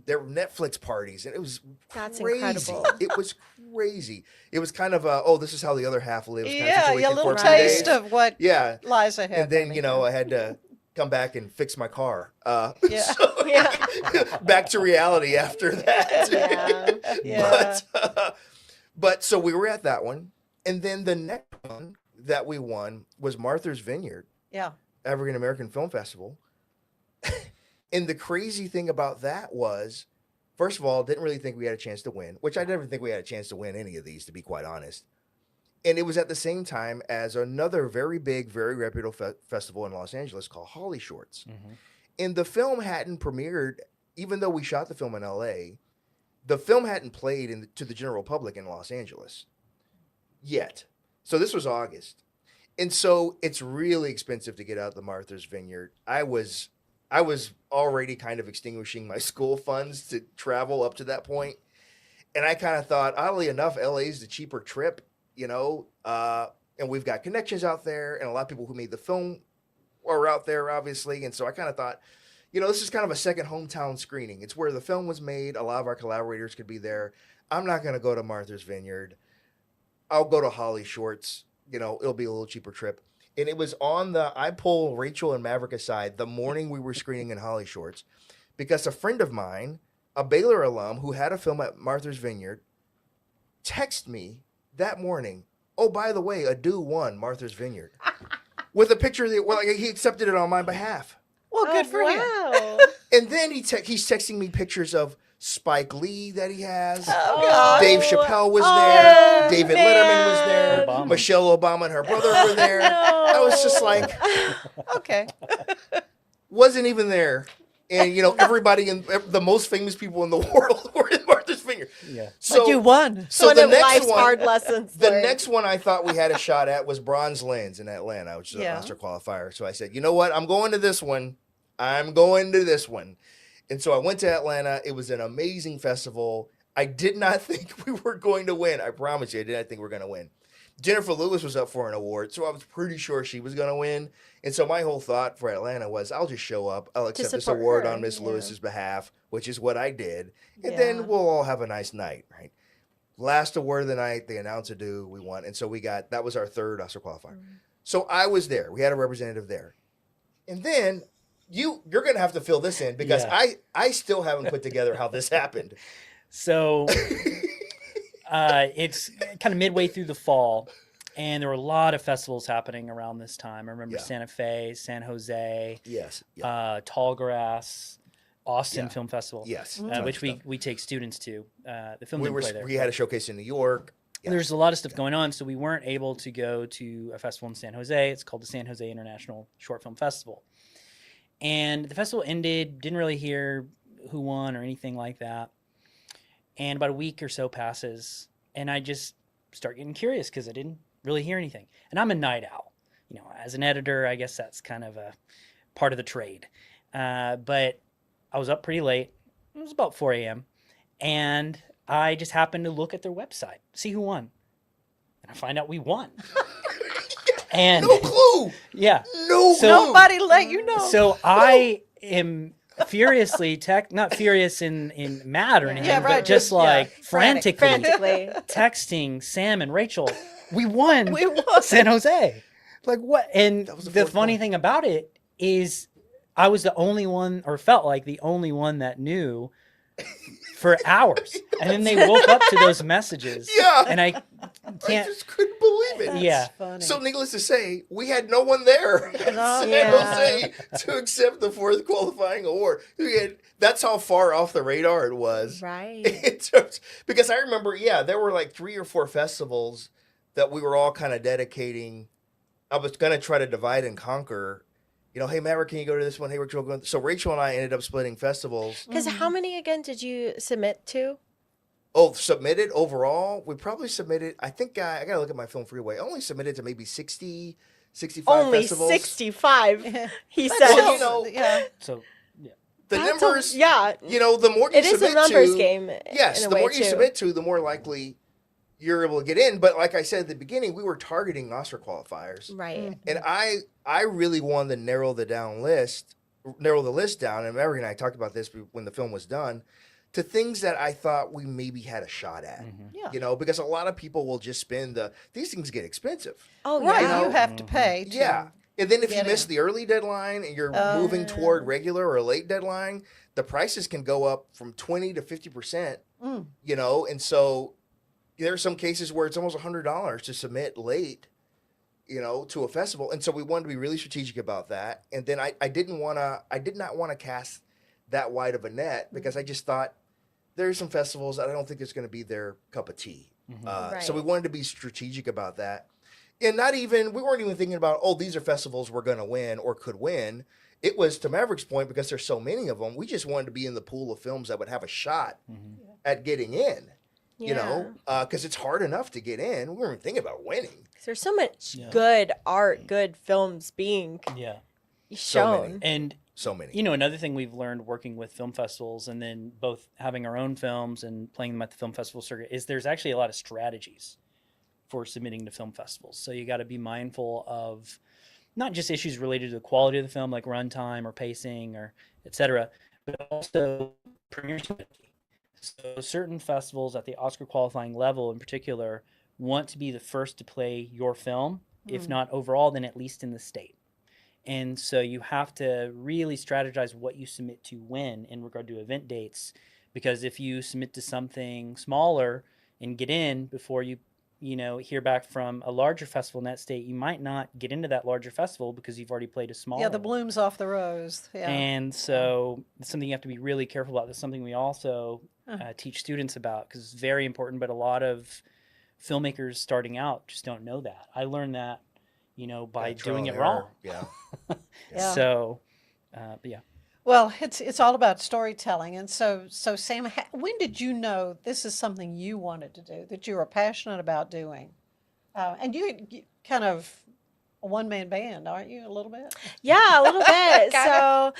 There were Netflix parties, and it was That's crazy. incredible. It was crazy. It was kind of this is how the other half lives. kind of Yeah, situation a little for a few taste days. of what Yeah. lies ahead. And then, maybe. I had to come back and fix my car. Yeah. So, back to reality after that. Yeah. But so we were at that one. And then the next one that we won was Martha's Vineyard, Yeah. African American Film Festival. And the crazy thing about that was, first of all, didn't really think we had a chance to win, which I never think we had a chance to win any of these, to be quite honest. And it was at the same time as another very big, very reputable festival in Los Angeles called Holly Shorts. And the film hadn't premiered, even though we shot the film in LA, the film hadn't played to the general public in Los Angeles yet. So this was August. And so it's really expensive to get out the Martha's Vineyard. I was already kind of extinguishing my school funds to travel up to that point. And I kind of thought, oddly enough, LA is the cheaper trip, and we've got connections out there, and a lot of people who made the film are out there, obviously. And so I kind of thought, this is kind of a second hometown screening. It's where the film was made. A lot of our collaborators could be there. I'm not going to go to Martha's Vineyard. I'll go to Holly Shorts. It'll be a little cheaper trip. And it was I pull Rachel and Maverick aside the morning we were screening in Holly Shorts, because a friend of mine, a Baylor alum who had a film at Martha's Vineyard, texted me that morning, oh, by the way, Adu won Martha's Vineyard, with a picture he accepted it on my behalf. Well, good for him. Wow. And then he's texting me pictures of Spike Lee that he has. Oh, God. Dave Chappelle was Oh, there. David Letterman was man. there. Obama. Michelle Obama and her brother were there. I was just like, Okay. wasn't even there. And, everybody, the most famous people in the world were in Martha's Vineyard. Yeah. So, But you won. So One the of next life's one, hard lessons. the learned. next one I thought we had a shot at was Bronze Lens in Atlanta, which is an Oscar qualifier. So I said, you know what? I'm going to this one. And so I went to Atlanta. It was an amazing festival. I did not think we were going to win. I promise you, I did not think we were going to win. Jennifer Lewis was up for an award, so I was pretty sure she was going to win. And so my whole thought for Atlanta was, I'll just show up. I'll accept this award on Miss Lewis's behalf, which is what I did. And then we'll all have a nice night, right? Last award of the night, they announced a due, we won. And so that was our third Oscar qualifier. So I was there. We had a representative there. And then you're going to have to fill this in because I still haven't put together how this happened. So it's kind of midway through the fall, and there were a lot of festivals happening around this time. I remember Santa Fe, San Jose, Tallgrass, Austin Film Festival, which we take students to. The film didn't play there. We had a showcase in New York. Yeah. There's a lot of stuff going on, so we weren't able to go to a festival in San Jose. It's called the San Jose International Short Film Festival. And the festival ended, didn't really hear who won or anything like that. And about a week or so passes, and I just start getting curious because I didn't really hear anything. And I'm a night owl. You know, as an editor, I guess that's kind of a part of the trade. But I was up pretty late. It was about 4 a.m. And I just happened to look at their website, see who won. And I find out we won. And no clue. Yeah. No clue. Nobody let you know. So I am furiously not furious in mad or anything, but just like frantically texting Sam and Rachel, we won San Jose. Like what? And the funny thing about it is I was the only one, or felt like the only one that knew for hours. And then they woke up to those messages. Yeah. And I just couldn't believe it. That's funny. So needless to say, we had no one there in San Jose to accept the fourth qualifying award. That's how far off the radar it was. Right. Because I remember, there were like 3 or 4 festivals that we were all kind of dedicating. I was going to try to divide and conquer. You know, hey, Maverick, can you go to this one? Hey, Rachel, go. So Rachel and I ended up splitting festivals. Because how many, again, did you submit to? Oh, submitted overall? We probably submitted, I think, I got to look at my Film Freeway. I only submitted to maybe 60, 65 festivals. Only 65, he said. Well, you know, So, the That's numbers, a you know, the more you it is submit a numbers to, game. Yes, in a the way more you too. submit to, the more likely you're able to get in. But like I said at the beginning, we were targeting Oscar qualifiers. Right. And I really wanted to narrow the list down, and Maverick and I talked about this when the film was done, to things that I thought we maybe had a shot at. Yeah. You know, because a lot of people will just spend these things get expensive. Oh, Right, yeah. you have to pay. To Yeah. And then if you get miss in. the early deadline and you're moving toward regular or late deadline, the prices can go up from 20 to 50%, you know? And so there are some cases where it's almost $100 to submit late, you know, to a festival. And so we wanted to be really strategic about that. And then I did not want to cast that wide of a net because I just thought there are some festivals that I don't think it's going to be their cup of tea. So we wanted to be strategic about that. And we weren't even thinking about, these are festivals we're going to win or could win. It was, to Maverick's point, because there's so many of them, we just wanted to be in the pool of films that would have a shot at getting in, you know, because it's hard enough to get in. We weren't thinking about winning. There's so much good art, good films being shown. And so many. You know, another thing we've learned working with film festivals and then both having our own films and playing them at the film festival circuit is there's actually a lot of strategies for submitting to film festivals. So you got to be mindful of not just issues related to the quality of the film, like runtime or pacing or et cetera, but also premiere strategy. So certain festivals at the Oscar qualifying level in particular want to be the first to play your film, if not overall, then at least in the state. And so you have to really strategize what you submit to when in regard to event dates, because if you submit to something smaller and get in before you hear back from a larger festival in that state, you might not get into that larger festival because you've already played a smaller. Yeah, the bloom's off the rose. Yeah. And so it's something you have to be really careful about. That's something we also teach students about because it's very important, but a lot of filmmakers starting out just don't know that. I learned that, by doing it wrong. Yeah. So, yeah. Well, it's all about storytelling. And so Sam, when did you know this is something you wanted to do, that you were passionate about doing? And you kind of a one-man band, aren't you? A little bit. Yeah, a little bit. Kinda.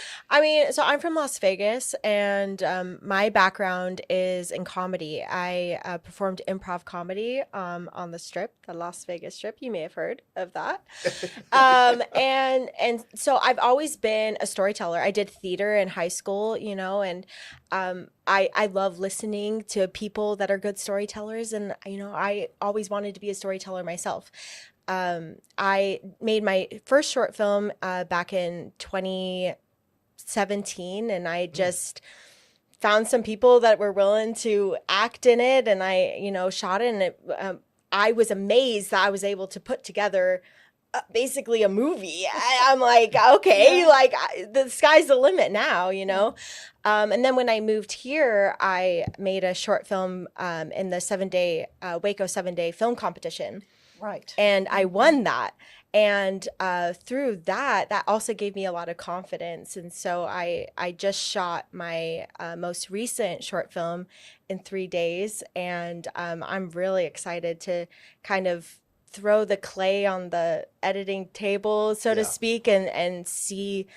So I'm from Las Vegas, and my background is in comedy. I performed improv comedy on the Strip, the Las Vegas Strip. You may have heard of that. And so I've always been a storyteller. I did theater in high school, and I love listening to people that are good storytellers, and I always wanted to be a storyteller myself. I made my first short film back in 2017, and I just found some people that were willing to act in it, and I shot it, and I was amazed that I was able to put together basically a movie. I'm like, okay, the sky's the limit now, and then when I moved here, I made a short film in the 7-day Waco 7-day film competition. Right. And I won that. And through that also gave me a lot of confidence. And so I just shot my most recent short film in 3 days. And I'm really excited to kind of throw the clay on the editing table, so to speak, and see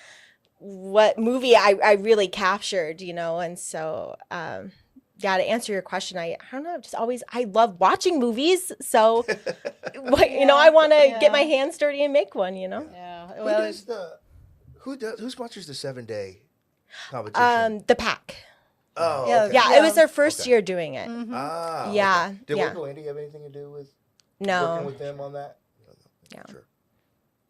what movie I really captured, And so yeah, to answer your question, I don't know, I love watching movies, so I want to get my hands dirty and make one, Yeah. Well, who sponsors the 7-day competition? The Pack. Oh, yeah, okay. yeah, it was their first year doing it. Ah, yeah, okay. Did yeah. Waco Indie have anything to do with No. working with them on that? Yeah. Sure.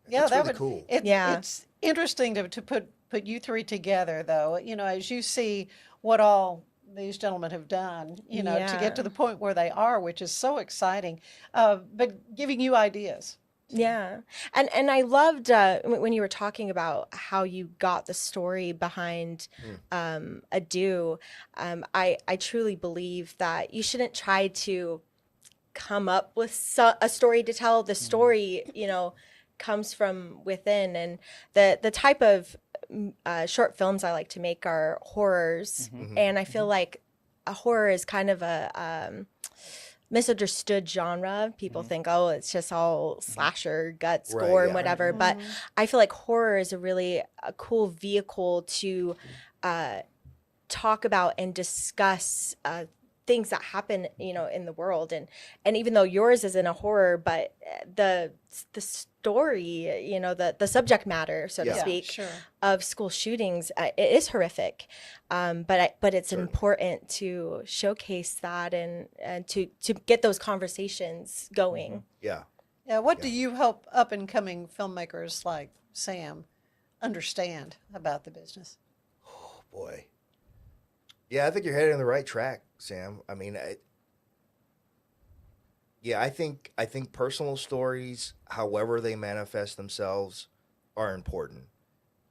Yeah, That's that really would cool. It's interesting to put you three together, though. As you see what all these gentlemen have done, to get to the point where they are, which is so exciting. But giving you ideas. Yeah. And I loved when you were talking about how you got the story behind Ado. I truly believe that you shouldn't try to come up with a story to tell. The story, comes from within. And the type of short films I like to make are horrors. And I feel like a horror is kind of a misunderstood genre. People think, oh, it's just all slasher, guts, Right, gore, yeah. and whatever. But I feel like horror is a cool vehicle to talk about and discuss things that happen, in the world. And even though yours isn't a horror, but the story, the subject matter, so to speak, of school shootings, it is horrific. But it's important to showcase that and to get those conversations going. Yeah. Yeah. What do you help up and coming filmmakers like Sam understand about the business? Oh boy. Yeah, I think you're headed in the right track, Sam. I mean, I think personal stories, however they manifest themselves, are important.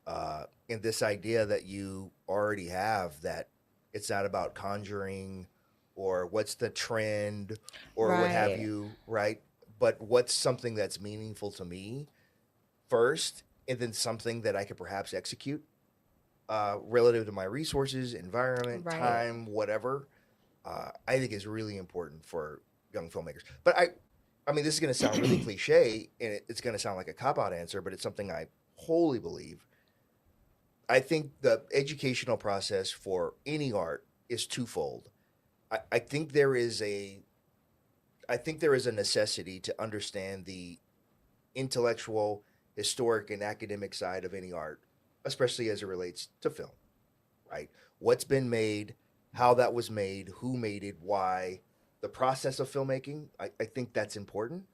And this idea that you already have, that it's not about conjuring or what's the trend or what have Right. you, right? But what's something that's meaningful to me first, and then something that I could perhaps execute relative to my resources, environment, Right. time, whatever, I think is really important for young filmmakers. But I mean, this is going to sound really cliche, and it's going to sound like a cop-out answer, but it's something I wholly believe. I think the educational process for any art is twofold. I think there is a necessity to understand the intellectual, historic, and academic side of any art, especially as it relates to film, right? What's been made, how that was made, who made it, why, the process of filmmaking. I think that's important.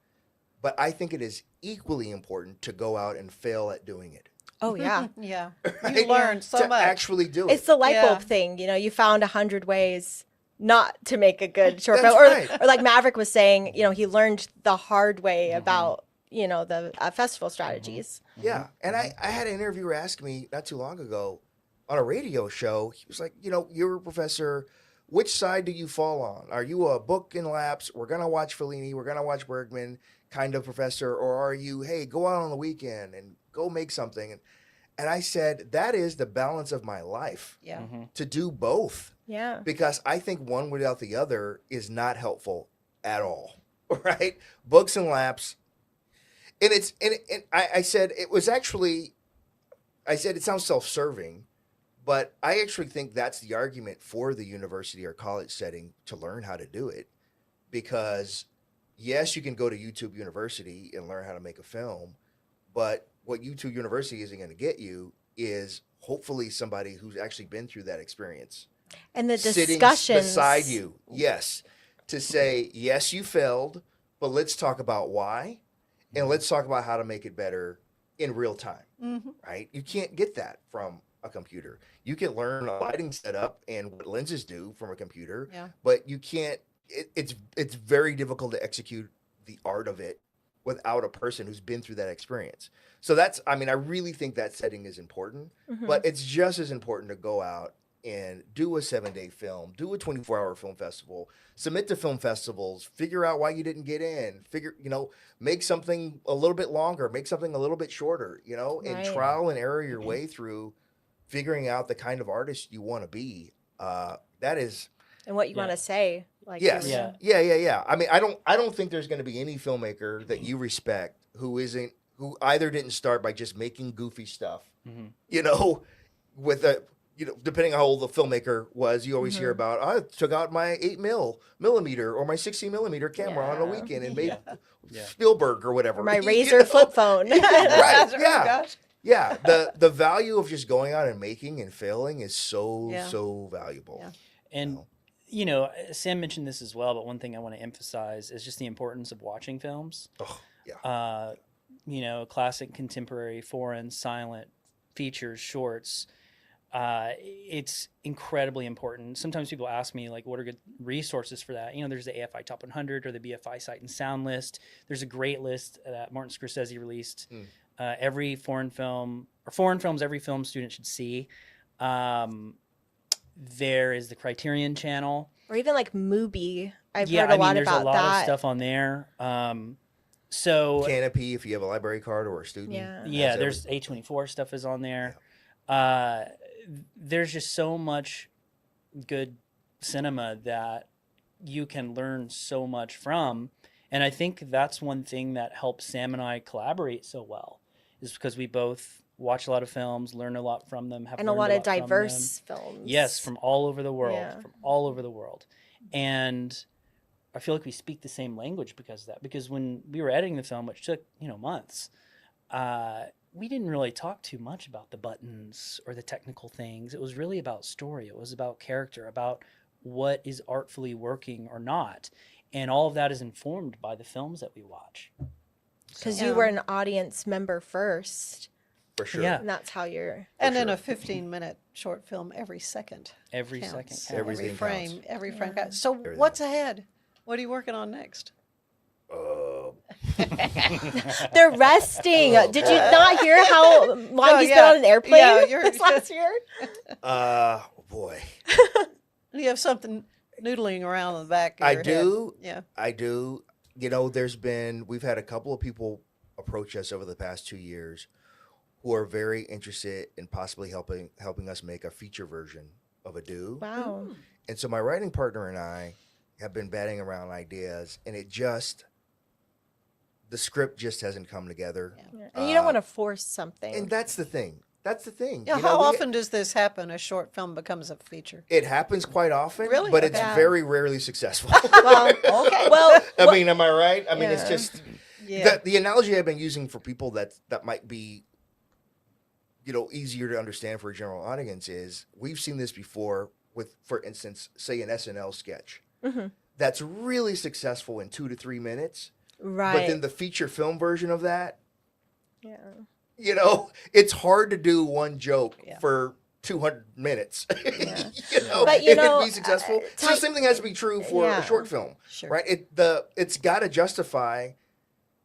But I think it is equally important to go out and fail at doing it. Oh, yeah. Yeah. Right? You learn so to much. actually do it. It's the light Yeah. bulb thing. You found 100 ways not to make a good short That's film. right. Or like Maverick was saying, he learned the hard way about, the festival strategies. Yeah. And I had an interviewer ask me not too long ago on a radio show. He was like, you're a professor. Which side do you fall on? Are you a book and lapse? We're going to watch Fellini. We're going to watch Bergman kind of professor. Or are you, hey, go out on the weekend and go make something? And I said, that is the balance of my life. Yeah. To do both. Yeah. Because I think one without the other is not helpful at all. Right? Books and laps. And I said it was actually, I said it sounds self-serving, but I actually think that's the argument for the university or college setting to learn how to do it, because yes, you can go to YouTube University and learn how to make a film, but what YouTube University isn't going to get you is hopefully somebody who's actually been through that experience. And the sitting discussions beside you, yes, to say, yes, you failed, but let's talk about why, and let's talk about how to make it better in real time, right? You can't get that from a computer. You can learn a lighting setup and what lenses do from a computer, but you can't, it's very difficult to execute the art of it without a person who's been through that experience. So that's, I mean, I really think that setting is important, but it's just as important to go out and do a 7-day film, do a 24-hour film festival, submit to film festivals, figure out why you didn't get in, make something a little bit longer, make something a little bit shorter, and trial and error your way through figuring out the kind of artist you want to be. That is, and what you want to say. Like yes, yeah. I mean, I don't think there's going to be any filmmaker that you respect who either didn't start by just making goofy stuff, with a. Depending on how old the filmmaker was, you always hear about, I took out my 8mm or my 60mm camera on a weekend and made Spielberg or whatever. Or my Razor flip phone. Right, yeah. Yeah, the value of just going out and making and failing is so valuable. Yeah. And, Sam mentioned this as well, but one thing I want to emphasize is just the importance of watching films. Oh, yeah. Classic, contemporary, foreign, silent, features, shorts. It's incredibly important. Sometimes people ask me, like, what are good resources for that? There's the AFI Top 100 or the BFI Sight and Sound list. There's a great list that Martin Scorsese released. Every foreign films every film student should see. There is the Criterion Channel. Or even like Mubi. I've heard a lot there's about a lot that. of stuff on there. So Canopy, if you have a library card or a student. Yeah, there's A24 stuff is on there. There's just so much good cinema that you can learn so much from. And I think that's one thing that helps Sam and I collaborate so well, is because we both watch a lot of films, learn a lot from them, and a lot of diverse films. Yes, from all over the world. And I feel like we speak the same language because of that. Because when we were editing the film, which took, months, we didn't really talk too much about the buttons or the technical things. It was really about story. It was about character, about what is artfully working or not. And all of that is informed by the films that we watch. Because you were an audience member first. For sure. Yeah. And that's how you're... And in a 15-minute short film, every second Every counts. second counts. Every frame, counts. every frame counts. So what's ahead? What are you working on next? They're resting. Did you not hear how long he's been on an airplane this last year? Boy. You have something noodling around in the back of I your do. head. Yeah. I do. We've had a couple of people approach us over the past 2 years who are very interested in possibly helping us make a feature version of a do. Wow. And so my writing partner and I have been batting around ideas, and the script just hasn't come together. Yeah. And you don't want to force something. And that's the thing. Yeah, how often does this happen? A short film becomes a feature? It happens quite often, Really? but it's very rarely successful. Well, okay. Well, I mean, am I right? I mean, it's just the analogy I've been using for people that might be, easier to understand for a general audience is we've seen this before with, for instance, say an SNL sketch that's really successful in 2 to 3 minutes. Right. But then the feature film version of that, it's hard to do one joke for 200 minutes. But it can be successful. So the same thing has to be true for a short film, right? It's got to justify,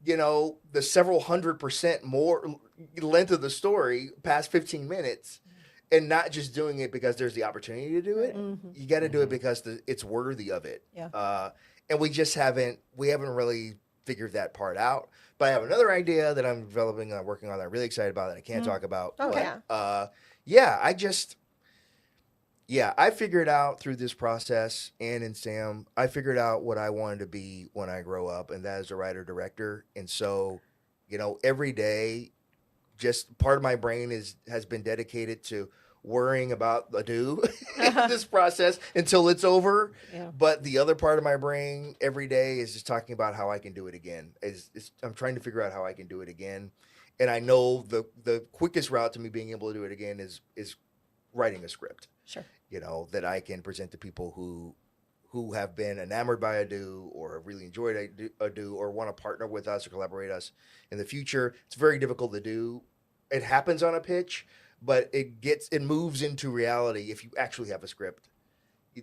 the several 100% more length of the story past 15 minutes. And not just doing it because there's the opportunity to do it. You got to do it because it's worthy of it. Yeah. And we haven't really figured that part out. But I have another idea that I'm developing and I'm working on that I'm really excited about that I can't talk about. Oh, but, I figured out through this process, and in Sam, I figured out what I wanted to be when I grow up, and that is a writer-director. And so, every day, just part of my brain has been dedicated to worrying about the do in this process until it's over. Yeah. But the other part of my brain every day is just talking about how I can do it again. I'm trying to figure out how I can do it again. And I know the quickest route to me being able to do it again is writing a script. Sure. That I can present to people who have been enamored by a do or have really enjoyed a do or want to partner with us or collaborate us in the future. It's very difficult to do. It happens on a pitch, but it moves into reality if you actually have a script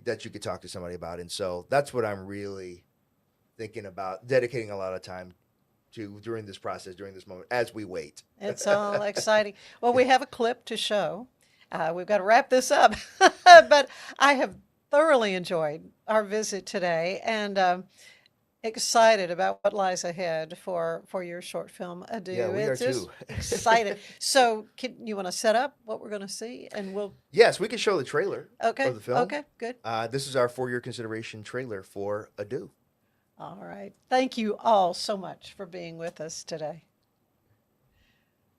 that you could talk to somebody about. And so that's what I'm really thinking about, dedicating a lot of time to during this process, during this moment, as we wait. It's all exciting. Well, we have a clip to show. We've got to wrap this up, but I have thoroughly enjoyed our visit today and excited about what lies ahead for your short film, Ado. Yeah, we are just too. excited. So you want to set up what we're going to see? And we'll... Yes, we can show the trailer of the film. Okay, good. This is our for your consideration trailer for Ado. All right. Thank you all so much for being with us today.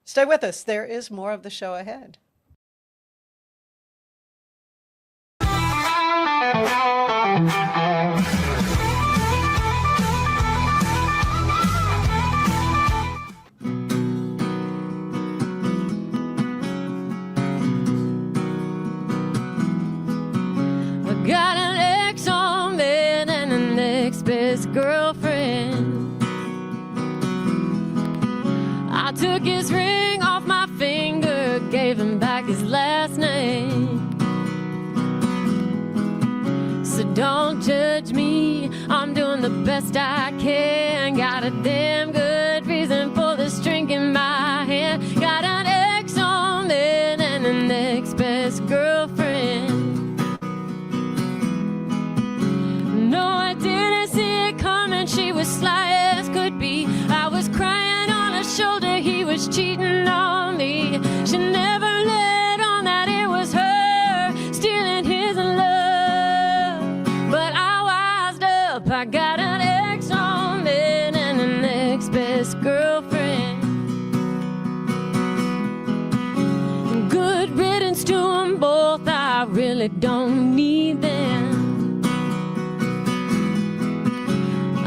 Stay with us. There is more of the show ahead. I got an ex on bed and an ex-best girlfriend. I took his ring off my finger, gave him back his last name. So don't judge me, I'm doing the best I can. Got a damn good reason for the string in my hand. Got an ex on bed and an ex-best girlfriend. No, I didn't see it coming, she was sly as could be. I was crying on her shoulder, he was cheating on me. She never let on that it was her stealing his love. But I wised up, I got an ex on bed and an ex-best girlfriend. Good riddance to them both, I really don't need them.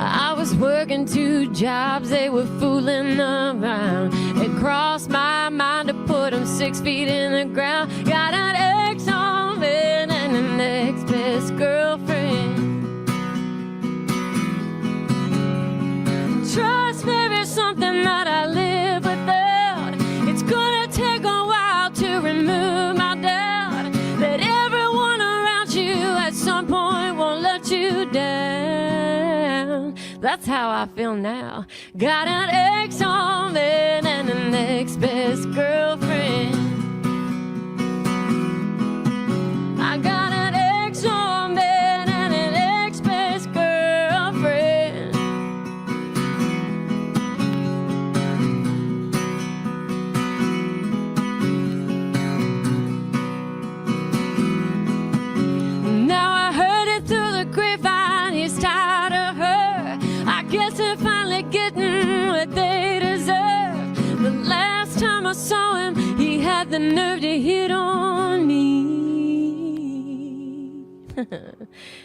I was working 2 jobs, they were fooling around. It crossed my mind to put them 6 feet in the ground. Got an ex on bed and an ex-best girlfriend. Trust there is something that I live without. It's gonna take a while to remove my doubt that everyone around you at some point won't let you down. That's how I feel now. Got an ex on bed and an ex-best girlfriend. I got an ex on bed and an ex-best girlfriend. Now I heard it through the grapevine, he's tired of her. I guess they're finally getting what they deserve. The last time I saw him, he had the nerve to hit on me.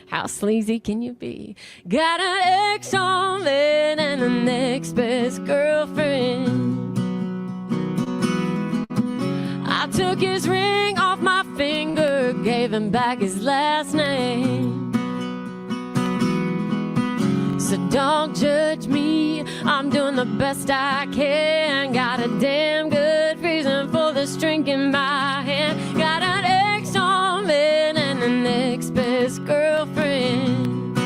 How sleazy can you be? Got an ex on bed and an ex-best girlfriend. I took his ring off my finger, gave him back his last name. So don't judge me, I'm doing the best I can. Got a damn good reason for the string in my hand. Got an ex on bed and an ex-best girlfriend.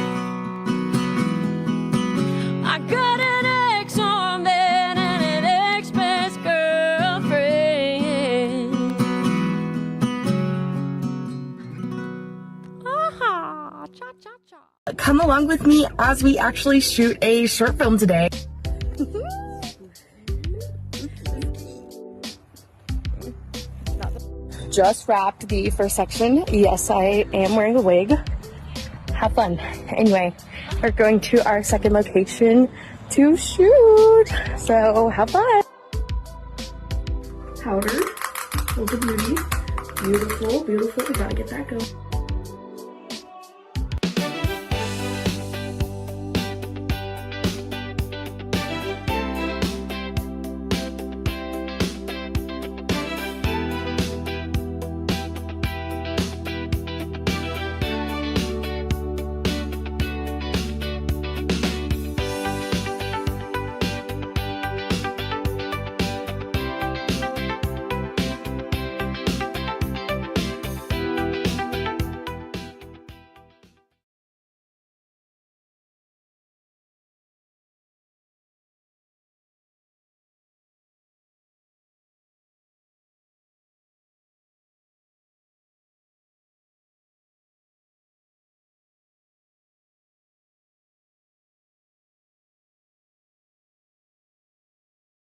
I got an ex on bed and an ex-best girlfriend. Ah, cha-cha-cha. Come along with me as we actually shoot a short film today. Just wrapped the first section. Yes, I am wearing a wig. Have fun. Anyway, we're going to our second location to shoot. So have fun. Powder, hold the beauty. Beautiful, beautiful. We gotta get that going.